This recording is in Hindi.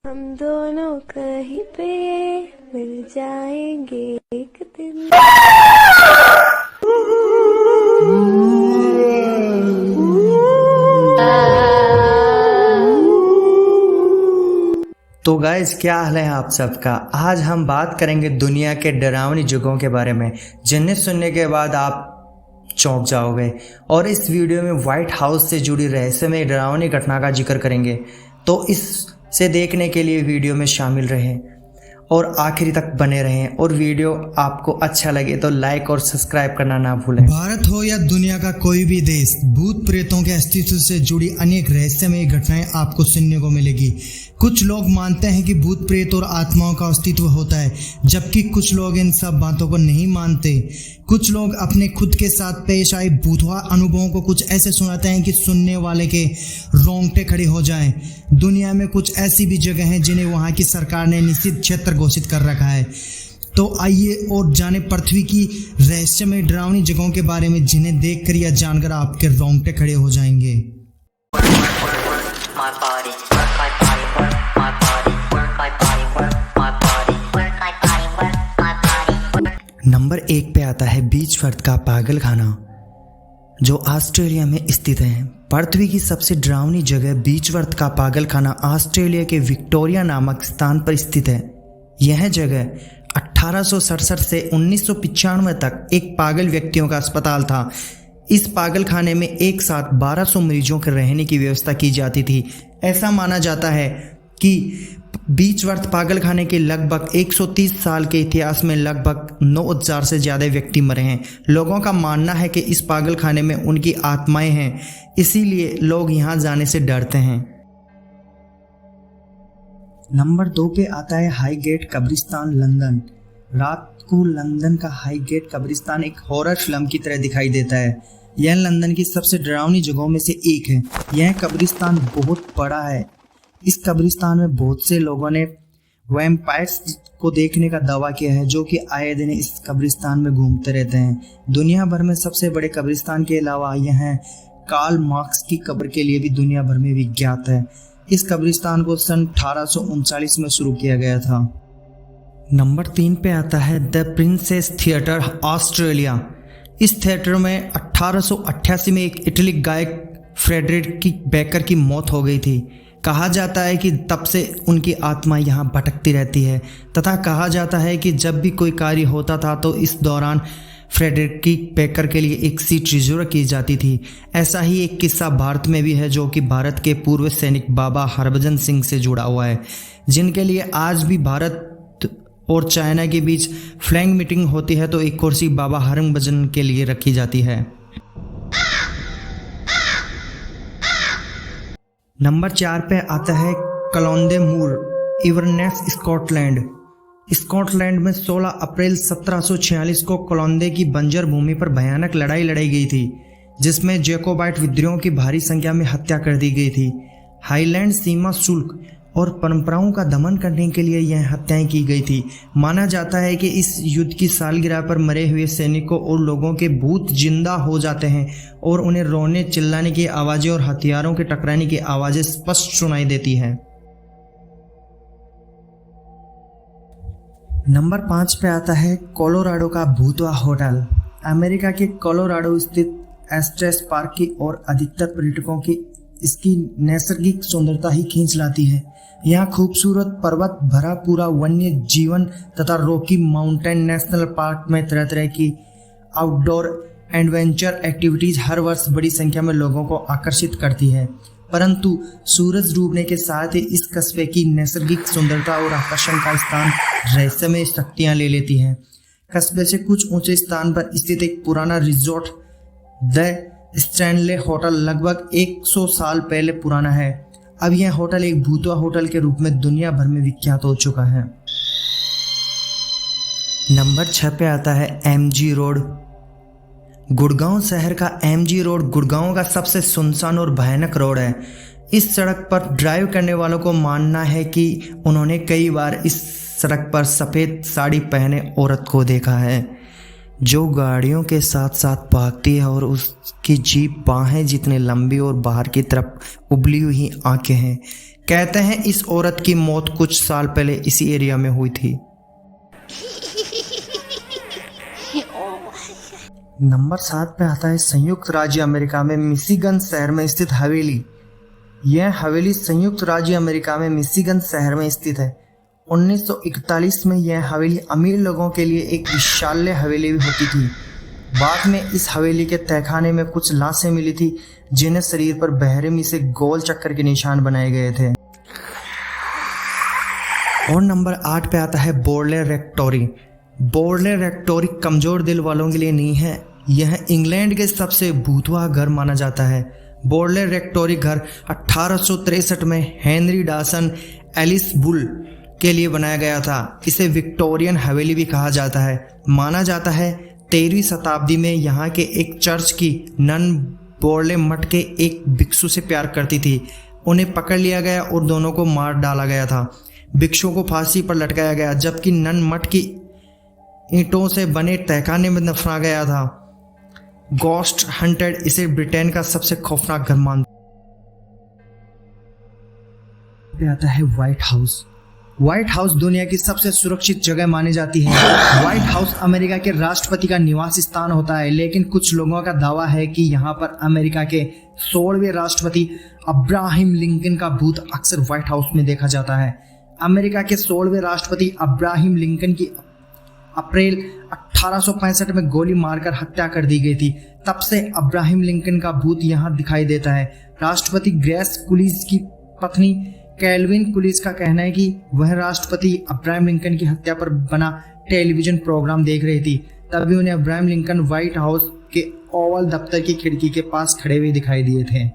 हम दोनों कहीं पे मिल जाएंगे एक दिन। तो गाइस, क्या हाल है आप सबका। आज हम बात करेंगे दुनिया के डरावनी जगहों के बारे में, जिन्हें सुनने के बाद आप चौंक जाओगे। और इस वीडियो में व्हाइट हाउस से जुड़ी रहस्यमय डरावनी घटना का जिक्र करेंगे। तो इससे देखने के लिए वीडियो में शामिल रहें और आखिरी तक बने रहें। और वीडियो आपको अच्छा लगे तो लाइक और सब्सक्राइब करना ना भूलें। भारत हो या दुनिया का कोई भी देश, भूत प्रेतों के अस्तित्व से जुड़ी अनेक रहस्यमय घटनाएं आपको सुनने को मिलेगी। कुछ लोग मानते हैं कि भूत प्रेत और आत्माओं का अस्तित्व होता है, जबकि कुछ लोग इन सब बातों को नहीं मानते। कुछ लोग अपने खुद के साथ पेश आए भूतवा अनुभवों को कुछ ऐसे सुनाते हैं कि सुनने वाले के रोंगटे खड़े हो जाएं। दुनिया में कुछ ऐसी भी जगह हैं जिन्हें वहां की सरकार ने निषिद्ध क्षेत्र घोषित कर रखा है। तो आइए और जाने पृथ्वी की रहस्यमय डरावनी जगहों के बारे में, जिन्हें देखकर या जानकर आपके रोंगटे खड़े हो जाएंगे। नंबर 1 पे आता है बीचवर्थ का पागल खाना, जो ऑस्ट्रेलिया में स्थित है। पृथ्वी की सबसे डरावनी जगह बीचवर्थ का पागल खाना ऑस्ट्रेलिया के विक्टोरिया नामक स्थान पर स्थित है। यह जगह 1867 से 1995 तक एक पागल व्यक्तियों का अस्पताल था। इस पागल खाने में एक साथ 1200 मरीजों के रहने की व्यवस्था की जाती थी। ऐसा माना जाता है कि बीचवर्थ पागल खाने के लगभग 130 साल के इतिहास में लगभग 9000 से ज़्यादा व्यक्ति मरे हैं। लोगों का मानना है कि इस पागल खाने में उनकी आत्माएं हैं, इसीलिए लोग यहाँ जाने से डरते हैं। नंबर 2 पे आता है हाईगेट कब्रिस्तान, लंदन। रात को लंदन का हाईगेट कब्रिस्तान एक हॉरर फिल्म की तरह दिखाई देता है। यह लंदन की सबसे डरावनी जगहों में से एक है। यह कब्रिस्तान बहुत बड़ा है। इस कब्रिस्तान में बहुत से लोगों ने वैम्पायर्स को देखने का दावा किया है, जो कि आए दिन इस कब्रिस्तान में घूमते रहते हैं। दुनिया भर में सबसे बड़े कब्रिस्तान के अलावा यह कार्ल मार्क्स की कब्र के लिए भी दुनिया भर में विख्यात है। इस कब्रिस्तान को सन 1839 में शुरू किया गया था। नंबर 3 पे आता है द प्रिंसेस थिएटर, ऑस्ट्रेलिया। इस थिएटर में 1888 में एक इटली गायक फ्रेडरिक बेकर की मौत हो गई थी। कहा जाता है कि तब से उनकी आत्मा यहाँ भटकती रहती है, तथा कहा जाता है कि जब भी कोई कार्य होता था तो इस दौरान फ्रेडरिक बेकर के लिए एक सीट रिजर्व की जाती थी। ऐसा ही एक किस्सा भारत में भी है, जो कि भारत के पूर्व सैनिक बाबा हरभजन सिंह से जुड़ा हुआ है, जिनके लिए आज भी भारत और चाइना के बीच फ्लैग मीटिंग होती है तो एक कुर्सी बाबा हरभजन के लिए रखी जाती है। नंबर 4 पे आता है क्लोंदे मूर, इवरनेस, स्कॉटलैंड। स्कॉटलैंड में 16 अप्रैल 1746 को क्लोंदे की बंजर भूमि पर भयानक लड़ाई लड़ी गई थी, जिसमें जैकोबाइट विद्रोहियों की भारी संख्या में हत्या कर दी गई थी। हाईलैंड सीमा शुल्क और परंपराओं का दमन करने के लिए यह हत्याएं की गई थी। माना जाता है कि इस युद्ध की सालगिरह पर मरे हुए सैनिकों और लोगों के भूत जिंदा हो जाते हैं और उन्हें रोने चिल्लाने की आवाज़ें और हथियारों के टकराने की आवाज़ें स्पष्ट सुनाई देती हैं। नंबर 5 पे आता है कोलोराडो का भूतवा होटल। अमेरिका के कोलोराडो स्थित एस्टेस पार्क की और अधिकतर पर्यटकों की इसकी नैसर्गिक सुंदरता ही खींच लाती है। यहाँ खूबसूरत पर्वत भरा पूरा वन्य जीवन तथा रॉकी माउंटेन नेशनल पार्क में तरह तरह की आउटडोर एडवेंचर एक्टिविटीज हर वर्ष बड़ी संख्या में लोगों को आकर्षित करती है। परंतु सूरज डूबने के साथ ही इस कस्बे की नैसर्गिक सुंदरता और आकर्षण का स्थान रहस्यमय शक्तियाँ ले लेती हैं। कस्बे से कुछ ऊंचे स्थान पर स्थित एक पुराना रिजॉर्ट द स्टैनले होटल लगभग 100 साल पहले पुराना है। अब यह होटल एक भूतवा होटल के रूप में दुनिया भर में विख्यात हो चुका है। नंबर 6 पे आता है एमजी रोड। गुड़गांव शहर का एमजी रोड गुड़गांव का सबसे सुनसान और भयानक रोड है। इस सड़क पर ड्राइव करने वालों को मानना है कि उन्होंने कई बार इस सड़क पर सफ़ेद साड़ी पहने औरत को देखा है, जो गाड़ियों के साथ साथ भागती है और उसकी जीभ बाहें जितनी लंबी और बाहर की तरफ उबली हुई आंखें हैं। कहते हैं इस औरत की मौत कुछ साल पहले इसी एरिया में हुई थी। नंबर 7 पे आता है संयुक्त राज्य अमेरिका में मिशिगन शहर में स्थित हवेली। यह हवेली संयुक्त राज्य अमेरिका में मिशिगन शहर में स्थित है। 1941 में यह हवेली अमीर लोगों के लिए एक विशाल हवेली होती थी। बाद में इस हवेली के तहखाने में कुछ लाशें मिली थी जिन्हें शरीर पर बेरहमी से गोल चक्कर के निशान बनाए गए थे। और नंबर 8 पे आता है बोर्ले रेक्टोरी। बोर्ले रेक्टोरी कमजोर दिल वालों के लिए नहीं है, यह इंग्लैंड के सबसे भूतवा घर माना जाता है। बोर्ले रेक्टोरी घर 1863 में हेनरी डॉसन एलिस बुल के लिए बनाया गया था। इसे विक्टोरियन हवेली भी कहा जाता है। माना जाता है 13वीं शताब्दी में यहाँ के एक चर्च की नन बोर्ले मठ के एक भिक्षु से प्यार करती थी। उन्हें पकड़ लिया गया और दोनों को मार डाला गया था। भिक्षु को फांसी पर लटकाया गया, जबकि नन मठ की ईंटों से बने तहखाने में दफना गया था। गोस्ट हंटेड इसे ब्रिटेन का सबसे खौफनाक घर मानता है। White house. व्हाइट हाउस दुनिया की सबसे सुरक्षित जगह मानी जाती है। व्हाइट हाउस अमेरिका के राष्ट्रपति का निवास स्थान होता है, लेकिन कुछ लोगों का दावा है कि यहाँ पर अमेरिका के 16वें राष्ट्रपति अब्राहम लिंकन का भूत अक्सर व्हाइट हाउस में देखा जाता है। अमेरिका के 16वें राष्ट्रपति अब्राहम लिंकन की अप्रैल 1865 में गोली मारकर हत्या कर दी गई थी। तब से अब्राहम लिंकन का भूत यहाँ दिखाई देता है। राष्ट्रपति ग्रेस कुलिज की पत्नी कैल्विन कुलिज का कहना है कि वह राष्ट्रपति अब्राहम लिंकन की हत्या पर बना टेलीविजन प्रोग्राम देख रही थी। तभी उन्हें अब्राहम लिंकन व्हाइट हाउस के ओवल दफ्तर की खिड़की के पास खड़े हुए दिखाई दिए थे।